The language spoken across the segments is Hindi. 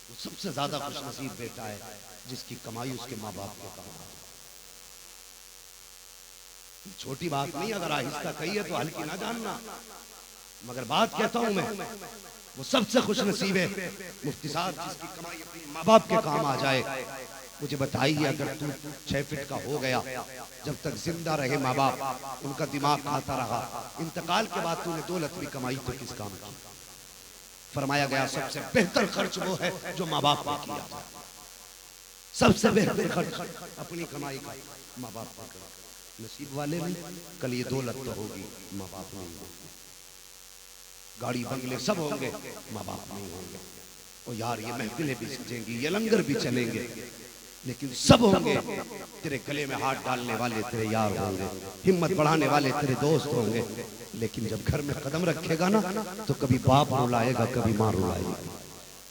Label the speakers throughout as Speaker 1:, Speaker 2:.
Speaker 1: वो सबसे ज्यादा खुशनसीब बेटा है जिसकी कमाई उसके माँ बाप के काम आए। छोटी बात नहीं, अगर आहिस्ता कही है तो हल्की ना जानना, मगर बात कहता हूं मैं, वो सबसे खुशनसीब है मुफ्ती साहब जिसकी कमाई अपने माँ बाप के काम आ जाए। मुझे बताइए, अगर तू 6 फीट का हो गया, जब तक जिंदा रहे माँ बाप, उनका दिमाग खाता रहा, इंतकाल के बाद तूने दौलत भी कमाई तो किस काम की? फरमाया गया सबसे बेहतर खर्च वो है जो माँ बाप ने किया। सबसे बेहतर खर्च अपनी कमाई का माँ बाप ने किया। नसीब वाले नहीं, कल ये दौलत तो होगी, माँ बाप नहीं होंगे, गाड़ी बंगले सब होंगे, माँ बाप नहीं होंगे। और यार ये महफिलें भी सजेंगी, ये लंगर भी चलेंगे, लेकिन सब होंगे। तेरे गले में हाथ डालने वाले तेरे यार होंगे, हिम्मत बढ़ाने वाले तेरे दोस्त होंगे, लेकिन जब घर में कदम रखेगा ना तो कभी बाप रुलाएगा, कभी माँ रुलाएगी,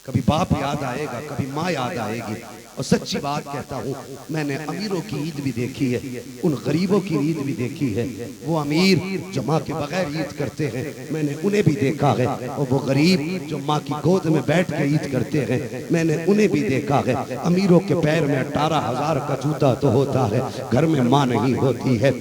Speaker 1: कभी बाप याद आएगा, कभी माँ याद आएगी। और सच्ची बात कहता हूँ, मैंने अमीरों की ईद भी देखी है, उन गरीबों की ईद भी देखी है। वो अमीर जो माँ के बगैर ईद करते हैं, मैंने उन्हें भी देखा है, और वो गरीब जो माँ की गोद में बैठ के ईद करते हैं, मैंने उन्हें भी देखा है। अमीरों के पैर में 18,000 का जूता तो होता है, घर में माँ नहीं होती है।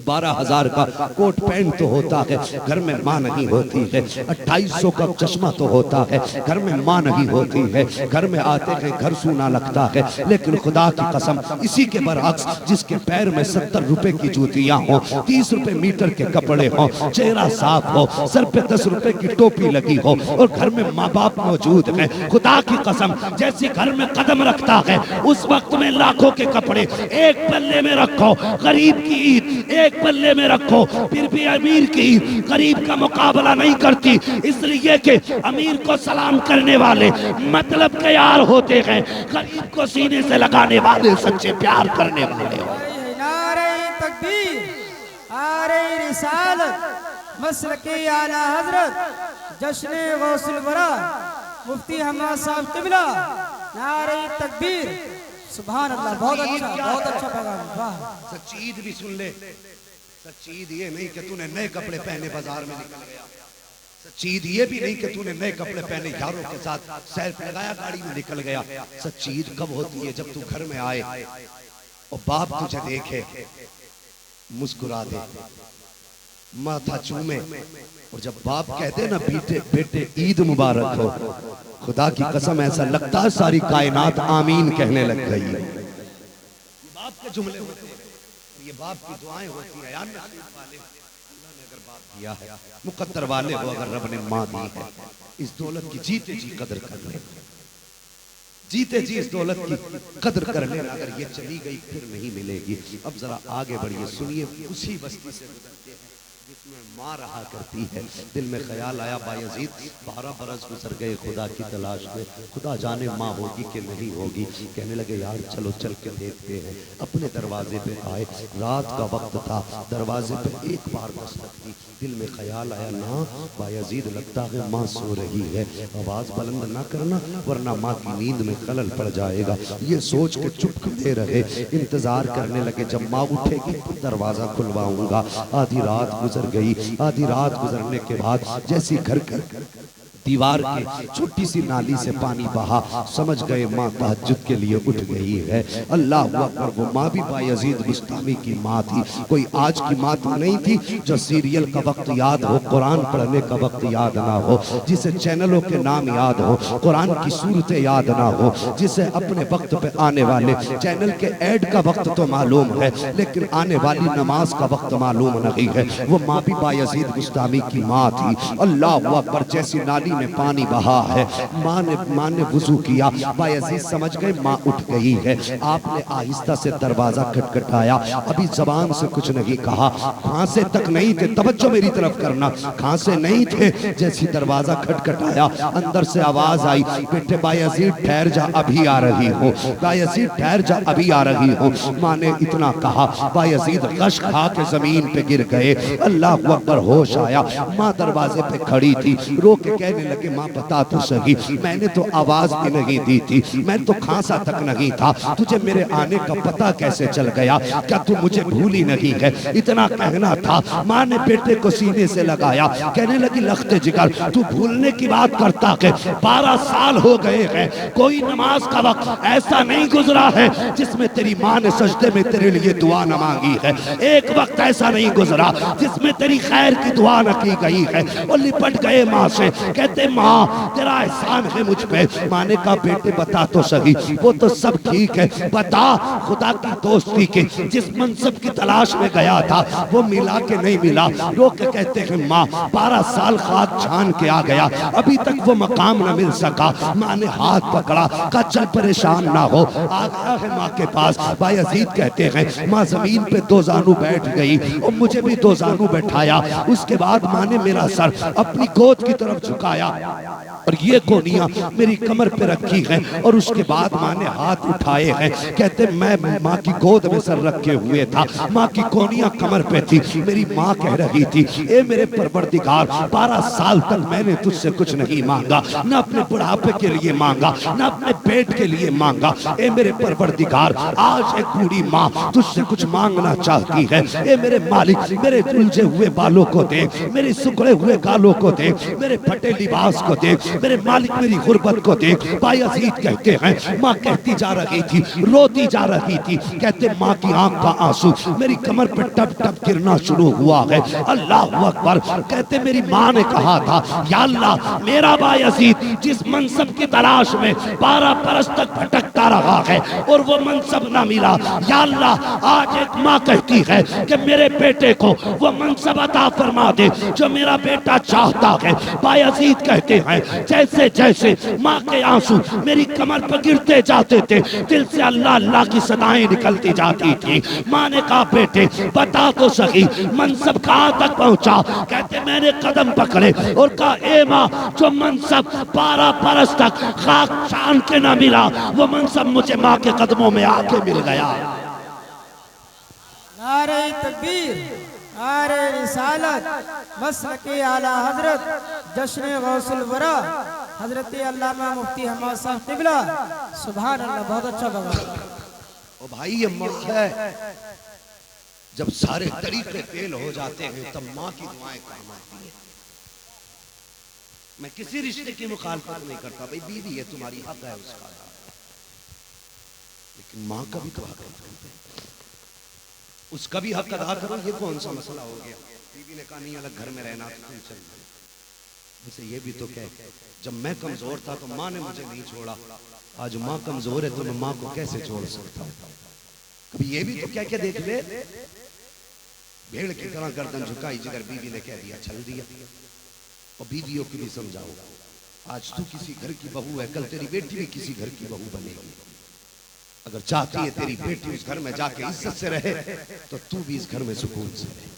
Speaker 1: 12,000 का कोट पैंट तो होता है, घर में माँ नहीं होती है। 2800 का चश्मा तो होता है, घर में माँ नहीं होती है। घर में आते हैं घर सूना लगता है, लेकिन खुदा की कसम इसी के बरअक्स, जिसके पैर में 70 रुपए की जूतियां हो, 30 रुपए मीटर के कपड़े हो, चेहरा साफ हो, सर पे 10 रुपए की टोपी लगी हो, और घर में माँ बाप मौजूद है, खुदा की कसम जैसे घर में कदम रखता है उस वक्त में लाखों के कपड़े एक पल्ले में रखो, गरीब की ईद एक पल्ले में रखो, फिर भी अमीर की ईद गरीब का मुकाबला नहीं करती। इसलिए कि अमीर को सलाम करने वाले मतलब के यार होते हैं, गरीब को सीने से लगाने वाले सच्चे प्यार करने वाले हो।
Speaker 2: नारे तकबीर, नारे रिसालत, मसलके आला हजरत, जश्न गौसुल वरा, मुफ्ती हम्माद साहब क़िबला, नारे तकबीर, सुभान अल्लाह। बहुत अच्छा पैगाम। वाह,
Speaker 1: सच्ची ईद भी सुन ले। सच्ची ईद ये नहीं कि तूने नए कपड़े पहने बाजार में निकल गया, सच्ची ईद ये भी नहीं कि तूने नए कपड़े पहने यारों के साथ सैर लगाया गाड़ी में निकल गया। सच्ची ईद कब होती है? जब तू घर में आए और बाप तुझे देखे, मुस्कुरा दे, माथा चूमे, और जब बाप कहते ना बेटे बेटे ईद मुबारक हो, खुदा की कसम ऐसा लगता है सारी कायनात आमीन कहने लग गई। बाप के जुमले होते हैं, ये बाप की दुआएं होती है। यार किया है, मुकद्दर वाले हो, अगर रब ने माँ दी है, इस दौलत की जीते जी कदर कर ले, जीते जी इस दौलत की कदर कर ले। अगर ये चली गई फिर नहीं मिलेगी। अब जरा आगे बढ़िए, सुनिए। उसी बस्ती से गुजरते हैं जिसमें माँ रहा करती है। दिल में ख्याल आया बायजीद 12 बरस गुजर गए खुदा की तलाश में, खुदा जाने माँ होगी कि नहीं होगी। कहने लगे यार चलो चल के देखते हैं। अपने दरवाजे पे आए, रात का वक्त था, दरवाजे पे एक बार दस्तक दी। दिल में ख्याल आया ना बायजीद लगता है माँ सो रही है, आवाज बुलंद ना करना वरना माँ की नींद में खलल पड़ जाएगा। ये सोच के चुप खड़े रहे, इंतजार करने लगे जब माँ उठेगी दरवाजा खुलवाऊंगा। आधी रात गुजर गई। आधी रात गुजरने के बाद जैसी घर की दीवार की छोटी सी नाली से पानी बहा, समझ गए माँ तहज्जुद के लिए उठ गई है। अल्लाह अकबर। वो माँ भी बायजीद बुस्तामी की माँ थी, कोई आज की माँ तो नहीं थी जो सीरियल का वक्त याद हो, कुरान पढ़ने का वक्त याद ना हो, जिसे चैनलों के नाम याद हो, कुरान की सूरतें याद ना हो, जिसे अपने वक्त पे आने वाले चैनल के ऐड का वक्त तो मालूम है लेकिन आने वाली नमाज का वक्त मालूम नहीं है। वो माँ भी बायजीद बुस्तामी की माँ थी। अल्लाह अकबर। जैसी नाली में पानी बहा है, माँ ने वुजू किया, बायजीद समझ गए माँ उठ गई है। आपने आहिस्ता से दरवाजा खटखटाया, अभी जबान से कुछ नहीं कहा, खांसे तक नहीं थे, तवज्जो मेरी तरफ करना, खांसे नहीं थे। जैसी दरवाजा खटखटाया अंदर से आवाज आई, बेटे बायजीद ठहर जा अभी आ रही हो, बायजीद ठहर जा अभी आ रही हो। माँ ने इतना कहा, बायजीद गश खा के जमीन पे गिर गए। अल्लाह अकबर। होश आया, माँ दरवाजे पे खड़ी थी, रो के कहने लगे माँ बता तो सही, मैंने तो आवाज भी नहीं दी थी, मैं तो खांसा तक नहीं था, तुझे मेरे आने का पता कैसे चल गया? क्या तू मुझे भूली नहीं है? इतना कहना था। माँ ने बेटे को सीने से लगाया, कहने लगी लख्ते जिगर तू भूलने की बात करता है, 12 साल हो गए हैं, कोई नमाज का वक्त ऐसा नहीं गुजरा है जिसमें तेरी माँ ने सजदे में तेरे लिए दुआ न मांगी है, एक वक्त ऐसा नहीं गुजरा जिसमें तेरी खैर की दुआ न की गई है। और लिपट गए माँ से, कहते माँ तेरा एहसान है मुझ पे। माँ ने कहा बेटे बता तो सही, वो तो सब ठीक है, बता खुदा की दोस्ती के जिस मनसब की तलाश में गया था वो मिला के नहीं मिला? रो के कहते हैं माँ 12 साल खाक छान के आ गया, अभी तक वो मकाम न मिल सका। माँ ने हाथ पकड़ा, कहा चल परेशान ना हो, आ गया है माँ के पास। भाई अजीज कहते हैं माँ जमीन पे 2 जानू बैठ गई और मुझे भी 2 जानू बैठाया। उसके बाद माँ ने मेरा सर अपनी गोद की तरफ झुकाया और ये कोनियां मेरी कमर पे रखी हैं और उसके बाद माँ ने हाथ उठाए हैं। कहते मैं माँ की गोद में सर रखे हुए था, माँ की कोनियां कमर पे थी। मेरी माँ कह रही थी ए मेरे परवरदिगार 12 साल तक मैंने तुझसे कुछ नहीं मांगा, न अपने बुढ़ापे के लिए मांगा, न अपने पेट के लिए मांगा। ए मेरे परवरदिगार आज एक बूढ़ी माँ तुझसे कुछ मांगना चाहती है। ए मेरे मालिक मेरे उलझे हुए बालों को देख, मेरे सुखड़े हुए गालों को देख, मेरे फटे लिबास को देख, मेरे मालिक मेरी गुर्बत को देख। भाई अजीज कहते हैं माँ कहती जा रही थी, रोती जा रही थी। कहते माँ की आंख का आंसू मेरी कमर पर टप टप गिरना शुरू हुआ है। अल्लाह अकबर। कहते मेरी माँ ने कहा था या अल्लाह मेरा भाई अजीज जिस मनसब की तलाश में 12 बरस तक भटकता रहा है और वो मनसब ना मिला, या अल्लाह आज एक माँ कहती है कि मेरे बेटे को वो मनसब अता फरमा दे जो मेरा बेटा चाहता है। भाई अजीज कहते हैं जैसे जैसे माँ के आंसू मेरी कमर पर गिरते जाते थे, दिल से अल्लाह अल्लाह की सदाएं निकलती जाती थी। माँ ने कहा बेटे बता तो सही मनसब कहाँ तक पहुँचा? कहते मैंने कदम पकड़े और कहा ए माँ जो मनसब 12 बरस तक खाक छान के ना मिला वो मनसब मुझे माँ के कदमों में आके मिल गया।
Speaker 2: नारे तकबीर, नारे रिसालत, मसलके आला हजरत जश्न गौसुल वरा हजरत अल्लामा मुफ्ती हमाद साहब क़िबला। सुभान अल्लाह, बहुत अच्छा लगा।
Speaker 1: ओ भाई ये माँ है, जब सारे तरीके फेल हो जाते हैं तब माँ की दुआएं काम आती हैं। मैं किसी रिश्ते की मुखालफत नहीं करता, भाई बीवी है तुम्हारी, हक है उसका, लेकिन माँ का भी तो हक है, उसका भी हक अदा करो। ये कौन सा मसला हो गया? बीवी ने कहा नहीं अलग घर में रहना तो तुम चल जाओ। वैसे ये भी तो कह जब मैं कमजोर था तो माँ ने मुझे नहीं छोड़ा, आज माँ कमजोर है तो मैं माँ को कैसे छोड़ सकता हूँ? कभी ये भी तो कह के देख ले, भेड़ की तरह गर्दन झुकाई जिगर बीवी ने कह दिया चल दिया। और बीवियों की भी समझाओ, आज तू किसी घर की बहू है, कल तेरी बेटी भी किसी घर की बहू बनेगी। अगर चाहती है तेरी बेटी उस घर में जाके इज्जत से रहे तो तू भी इस घर में सुकून से रहे।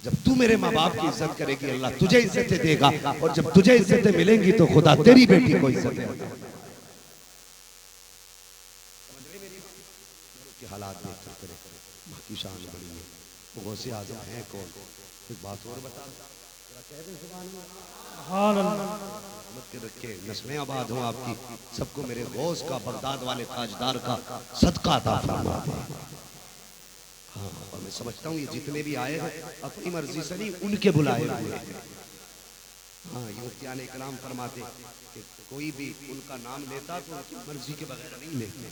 Speaker 1: जब तू मेरे माँ बाप की इज्जत करेगी अल्लाह तुझे इज्जतें देगा, और जब तुझे इज्जतें मिलेंगी तो खुदा तेरी बेटी को इज्जतें देगा। हालात देखकर करे माँ की शान बड़ी है, वो गौसे आज़म है कौन? एक बात और बता कह दें सुभान रखे नस्लें आबाद हो आपकी, सबको मेरे गौस का बगदाद वाले ताजदार का सदका अता फरमा दे। हाँ, और मैं समझता हूँ ये जितने भी आए हैं अपनी मर्जी से नहीं उनके बुलाए हुए हैं। हाँ, ये मुफ्तियाने इकराम फरमाते कि कोई भी उनका नाम लेता तो उनकी मर्जी के बगैर नहीं लेते,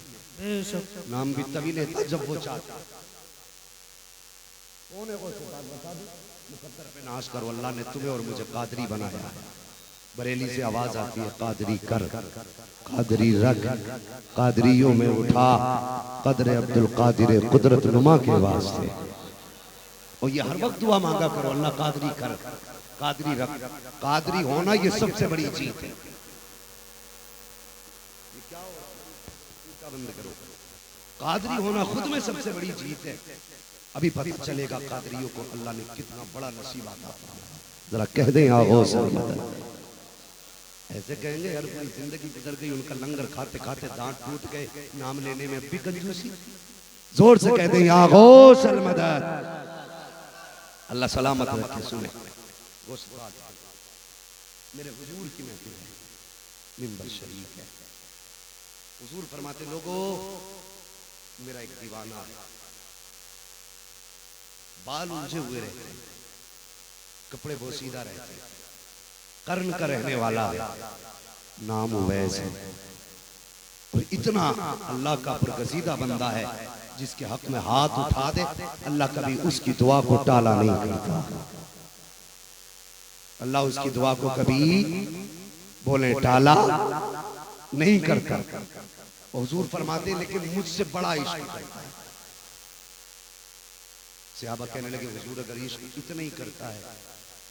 Speaker 1: नाम भी तभी लेता जब वो चाहता। कौन है वो बता दो, मुकद्दर पे नाश करो, अल्लाह ने तुम्हें और मुझे कादरी बनाया। बरेली से आवाज आती है कादरी कर, कादरी रख, कादरियों में उठा, कदर अब्दुल कादिर कुदरत नुमा के वास्ते। और ये हर वक्त दुआ मांगा करो, अल्लाह कादरी कर, कादरी रख। कादरी होना ये सबसे बड़ी जीत है। क्या बंद करो, कादरी होना खुद में सबसे बड़ी जीत है। अभी पता चलेगा कादरियों को अल्लाह ने कितना बड़ा नसीब आता है। जरा कह दें ऐसे कहेंगे यार पूरी जिंदगी गुजर गई, उनका लंगर खाते खाते दांत टूट गए, नाम लेने में भी कंजूसी। जोर से कह दें या गौसल मदद। अल्लाह सलामत रखे। सुने मेरे हुजूर की महफिल है, मिंबर शरीफ है। हुजूर फरमाते, लोगों मेरा एक दीवाना है, बाल उलझे हुए रहते, कपड़े बोसीदा रहते, कर्न का रहने वाला है, नाम उवैस है। और इतना अल्लाह का बरगजीदा बंदा है जिसके हक में हाथ उठा दे अल्लाह कभी उसकी दुआ को टाला नहीं करता। अल्लाह उसकी दुआ को कभी बोले टाला नहीं करता। हुजूर फरमाते लेकिन मुझसे बड़ा इश्क करता है। सहाबा कहने लगे, हुजूर अगर इश्क इतना ही करता है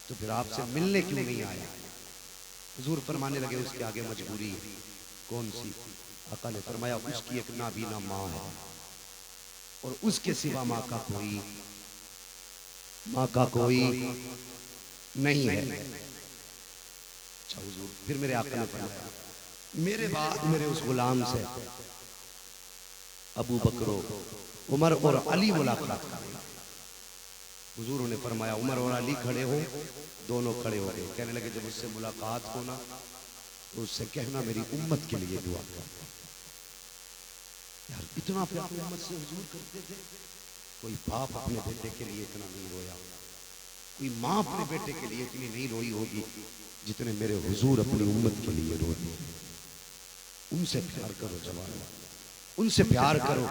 Speaker 1: तो फिर आपसे मिलने क्यों नहीं आया? हुजूर फरमाने लगे, उसके आगे मजबूरी है। कौन सी? आका ने फरमाया, उसकी एक नाबीना माँ है और उसके सिवा माँ का कोई नहीं है। अच्छा हुजूर, फिर मेरे आका ने फरमाया, मेरे बाद मेरे उस गुलाम से अबू बकरो, उमर और अली मुलाकात करें। हुजूर ने फरमाया, उमर और अली खड़े हो। दोनों खड़े हो गए। कहने लगे, जब उससे मुलाकात हो ना तो उससे कहना मेरी उम्मत के लिए दुआ कर। यार इतना प्यार उम्मत से हुजूर करते थे। कोई बाप अपने बेटे के लिए इतना नहीं रोया, कोई माँ अपने बेटे के लिए इतनी नहीं रोई होगी जितने मेरे हुजूर अपनी उम्मत के लिए रोए। उनसे प्यार करो जवान, उनसे प्यार करो।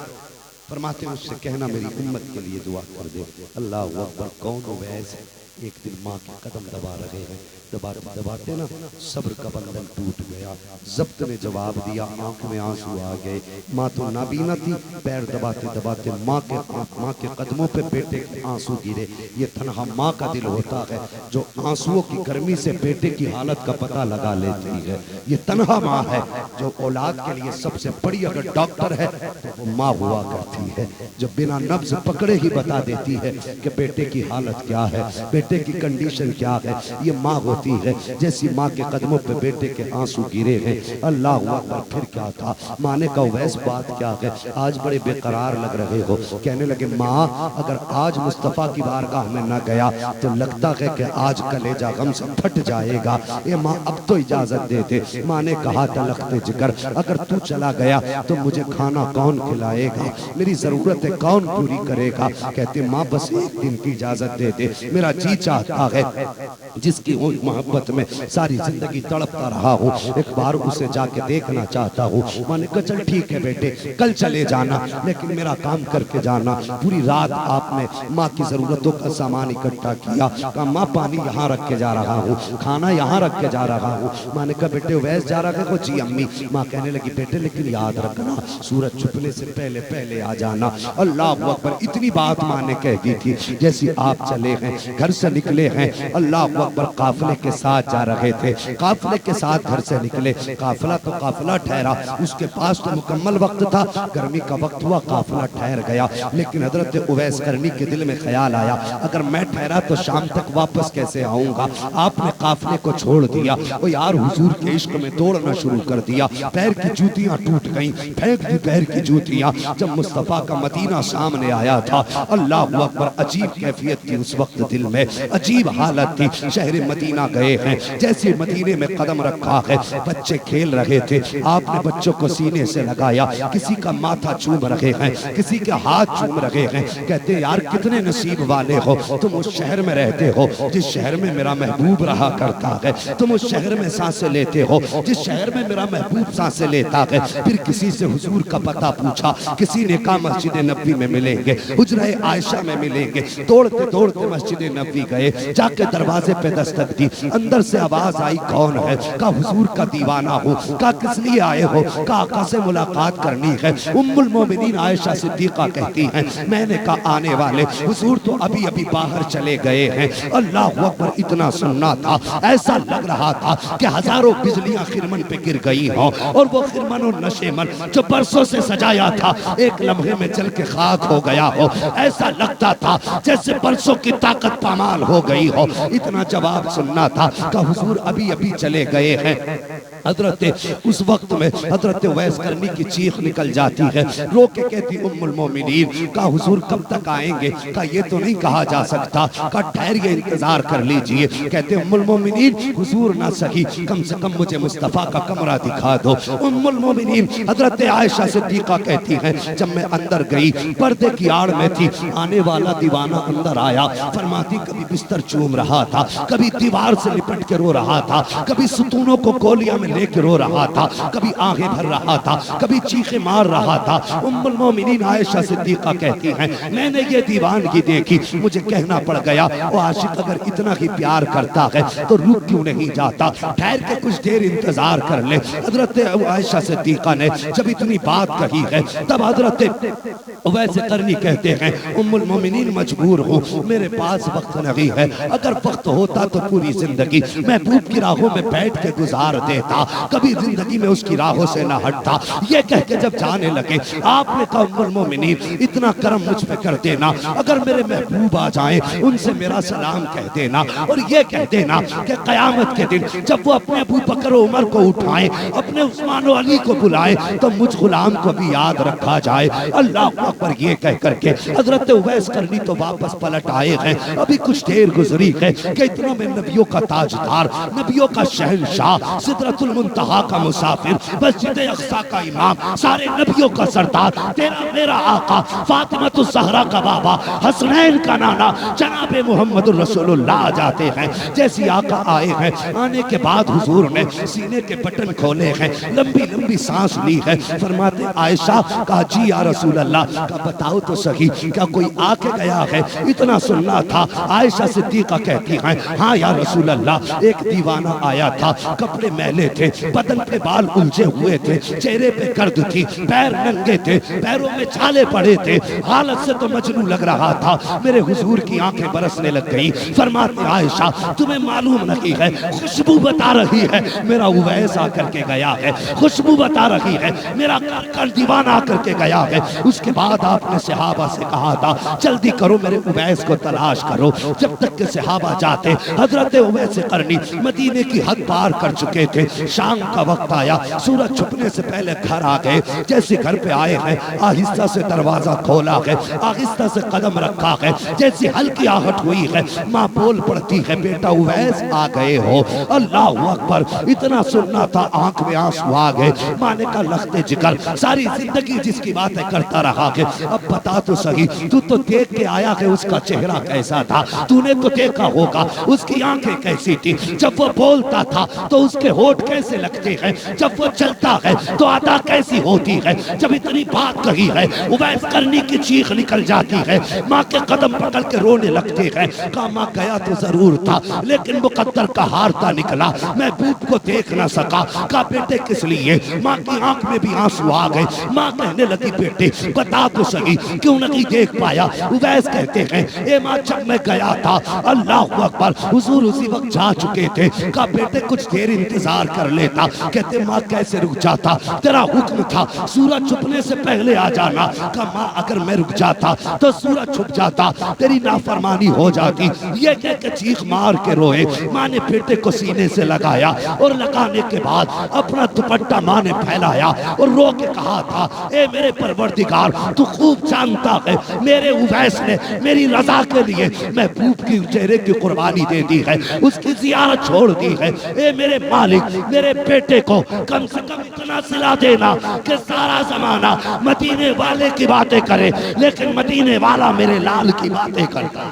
Speaker 1: फरमाते उससे कहना मेरी उम्मत के लिए दुआ कर दे। अल्लाह अकबर। कौन उवैस है? एक दिन माँ के कदम दबा रहे हैं, दबाते दबाते ना सब्र का बंधन टूट गया। जब्त ने जवाब दिया, आंख में आंसू आ गए। माँ तो नाबीना थी, पैर दबाते दबाते माँ के कदमों पे बेटे के आंसू गिरे। ये तन्हा माँ का दिल होता है जो आंसुओं की गर्मी से बेटे की हालत का पता लगा लेती है। ये तन्हा माँ है जो औलाद के लिए सबसे बड़ी अगर डॉक्टर है तो वो माँ हुआ करती है, जो बिना नब्ज पकड़े ही बता देती है कि बेटे की हालत क्या है, बेटे की कंडीशन क्या है। ये माँ होती है। जैसी माँ के कदमों पे बेटे के आंसू गिरे हैं, अल्लाह अकबर। फिर क्या था? माँ ने कहा, वैस बात क्या है, आज बड़े बेकरार लग रहे हो। कहने लगे, माँ अगर आज मुस्तफ़ा की बारगाह में न गया तो लगता है कि आज कलेजा गम से फट जाएगा। ये माँ अब तो इजाजत दे दे। माँ ने कहा, तलख्ते जिगर, अगर तू चला गया तो मुझे खाना कौन खिलाएगा, मेरी जरूरतें कौन पूरी करेगा? कहते, माँ बस एक दिन की इजाजत दे दे, मेरा जी चाहता है जिसकी मोहब्बत में सारी जिंदगी तड़पता रहा हूँ, एक बार उसे जाके देखना चाहता हूँ। मैंने कहा, चल ठीक है बेटे, कल चले जाना, लेकिन मेरा काम करके जाना। पूरी रात आपने माँ की जरूरतों का सामान इकट्ठा किया। कहा, माँ पानी यहाँ रख के जा रहा हूँ, खाना यहाँ रख के जा रहा हूँ। मैंने कहा, बेटे वैस जा रहा है? जी अम्मी। माँ कहने लगी, बेटे लेकिन याद रखना सूरज छुपने से पहले पहले आ जाना। अल्लाह अकबर। इतनी बात माँ ने कह दी थी। जैसी आप चले हैं, घर से निकले हैं, अल्लाह अकबर, काफिले के साथ जा रहे थे। काफिले के साथ घर से निकले। काफिला तो काफिला ठहरा, उसके पास तो मुकम्मल वक्त था। गर्मी का वक्त हुआ, काफिला ठहर गया। लेकिन हजरत उवैस करनी के दिल में ख्याल आया, अगर मैं ठहरा तो शाम तक वापस कैसे आऊंगा। आपने काफिले को छोड़ दिया। वो यार हुजूर के इश्क में दौड़ना शुरू कर दिया। पैर की जूतियां टूट गईं, फेंक दी पैर की जूतियां। जब मुस्तफा का मदीना सामने आया था, अल्लाह अकबर, अजीब कैफियत थी उस वक्त दिल में, अजीब हालत थी। शहर मदीना गए हैं, जैसे मदीने में कदम रखा है, बच्चे खेल रहे थे। आपने बच्चों को सीने से लगाया, किसी का माथा चूम रहे हैं, किसी के हाथ चूम रहे हैं। कहते, यार कितने नसीब वाले हो, तुम उस शहर में रहते हो जिस शहर में मेरा महबूब रहा करता है। तुम उस शहर में सांसें लेते हो जिस शहर में मेरा महबूब सांसें लेता है। फिर किसी से हुजूर का पता पूछा, किसी ने कहा मस्जिद नबी में मिलेंगे, हुजरा आयशा में मिलेंगे। दौड़ते दौड़ते मस्जिद नबी गए, जाके दरवाजे पे दस्तक दी। अंदर से आवाज आई, कौन है? कहा, हुजूर का दीवाना हूँ। कहा, किस लिए आए हो? कहा, आका से मुलाकात करनी है। उम्मुल मोमिनीन आयशा सिद्दीका कहती हैं, मैंने कहा, आने वाले हुजूर तो अभी अभी बाहर चले गए हैं। अल्लाह अकबर। इतना सुनना था, ऐसा लग रहा था कि हजारों बिजलियां खिरमन पे गिर गई हों, और वो खिरमन और नशेमन जो बरसों से सजाया था एक लम्हे में जल के खाक हो गया हो। ऐसा लगता था जैसे बरसों की ताकत पामाल हो गई हो। इतना जवाब सुनना था कि हुजूर अभी अभी चले गए हैं। हजरत उस वक्त में हजरत उवैस करनी की चीख निकल जाती है, रो के कहती उम्मुल मोमिनीन का हुजूर कब तक आएंगे? का ये तो नहीं कहा जा सकता, का ठहरिए इंतजार कर लीजिए। कहते उम्मुल मोमिनीन हुजूर ना सही, कम से कम मुझे मुस्तफ़ा का कमरा दिखा दो। उम्मुल मोमिनीन हजरत आयशा सिद्दीक़ा कहती हैं जब मैं अंदर गई, पर्दे की आड़ में थी, आने वाला दीवाना अंदर आया, फरमाती कभी बिस्तर चूम रहा था, कभी दीवार से लिपट के रो रहा था, कभी सुतूनों को कोलिया में लेके रो रहा था, कभी आगे भर रहा था, कभी चीखे मार रहा था। उम्मुल मोमिनीन आयशा सिद्दीक़ा कहती हैं मैंने ये दीवानगी देखी, मुझे कहना पड़ गया वो आशिक अगर इतना ही प्यार करता है तो रुक क्यों नहीं जाता, ठहर के कुछ देर इंतजार कर ले। हजरत आयशा सिद्दीक़ा ने जब इतनी बात कही है तब हजरत उवैस करनी कहते हैं उम्मुल मोमिनीन मजबूर हूँ, मेरे पास वक्त नहीं है, अगर वक्त होता तो पूरी जिंदगी महबूब की राहों में बैठ के गुजार देता, कभी जिंदगी में उसकी राहों से न हटता। ये कह के जब जाने लगे आपने कहा उम्मुल मोमिनीन इतना करम मुझ पे कर देना, अगर मेरे महबूब आ जाएं उनसे मेरा सलाम कह देना और ये कह देना कि क़यामत के दिन जब वो अपने अबू बकर और उमर को उठाएं, अपने उस्मान और अली को बुलाएं तो मुझ गुलाम को भी याद रखा जाए। अल्लाह अकबर ये कह करके हजरत उवैस करनी तो वापस पलट आए हैं। अभी कुछ देर गुजरी है कि इतना में नबियों का ताजदार, नबियों का शहंशाह, सिदरतुल मुंतहा का मुसाफिर, मस्जिद अक़सा का इमाम, सारे नबियों का सरदार, तेरा मेरा आका, फातिमतुज़ ज़हरा का बाबा, हसनैन का नाना जनाब मुहम्मदुर रसूलुल्लाह जाते हैं। जैसे आका आए हैं, आने के बाद हुजूर ने सीने के बटन खोले हैं, लंबी लंबी सांस ली है। फरमाते आयशा कहा जी या रसूल अल्लाह, का बताओ तो सही क्या कोई आके गया है, इतना सुनना था। आयशा सिद्दीक़ा कहती हैं हाँ या रसूल अल्लाह, एक दीवाना आया था, कपड़े मैले थे, बदन पे बाल उलझे हुए थे, चेहरे पे गर्द थी, पैर नंगे थे, पैरों में छाले पड़े थे, हालत से तो मजनू लग रहा था। मेरे हुजूर की आंखें बरसने लग गई। फरमाते आयशा तुम्हें मालूम नहीं है, खुशबू बता रही है मेरा उवैस आकर के गया है, खुशबू बता रही है मेरा कर दीवाना आकर के गया है। उसके बाद आपने सहाबा से कहा था जल्दी करो मेरे उवैस को तलाश करो। जब तक के सहाबा जाते हजरत उवैस करनी मदीने की हद पार कर चुके थे। शाम का वक्त आया, सूरज छुपने से पहले घर आ गए। जैसे घर पे आए हैं आहिस्ता से दरवाजा खोला है, आहिस्ता से कदम रखा है, जैसी हल्की आहट हुई है माँ बोल पड़ती है बेटा उवैस आ गए हो। अल्लाह अकबर, इतना सुनना था आंख में आंसू आ गए। माँ ने कहा लखते जिगर, सारी जिंदगी जिसकी बातें करता रहा है, अब बता तो सही तू तो देख के आया है उसका चेहरा कैसा था, तूने तो देखा होगा उसकी आंखें कैसी थी, जब वो बोलता था तो उसके होठ कैसे लगते हैं, जब वो चलता है तो अदा कैसी होती है। जब इतनी बात कही है उवैस करनी की चीख निकल जाती है, माँ के कदम पकड़ के रोने लगते हैं। कहा माँ गया तो जरूर था लेकिन मुकद्दर का हारता निकला, महबूब को देख ना सका। कहा बेटे किस लिए? माँ की आंख में भी आंसू आ गए। माँ कहने लगी बेटे बता तो सही क्यों नहीं देख पाया? उवैस कहते हैं ए माँ जब मैं गया था अल्लाह अकबर हुजूर उसी वक्त जा चुके थे। कहा बेटे कुछ देर इंतजार कर लेता। कहते माँ कैसे रुक जाता, तेरा हुक्म था सूरज छुपने से पहले आ जाना। कहा माँ अगर मैं रुक जाता तो सूरज छुप जाता, तेरी नाफरमानी हो जाती। ये कह के चीख मार के रोए। माँ ने बेटे को सीने से लगाया और लगाने के बाद अपना दुपट्टा माँ ने फैलाया और रो के कहा था ए मेरे परवरदिगार तू खूब जानता है मेरे उवैस ने मेरी रजा के लिए महबूब की चेहरे की कुर्बानी दे दी है, उसकी जियारत छोड़ दी है। ए मेरे मालिक मेरे बेटे को कम से कम इतना सिला देना कि सारा जमाना मदीने वाले की बातें करे लेकिन मदीने वाला मेरे लाल की बातें करता।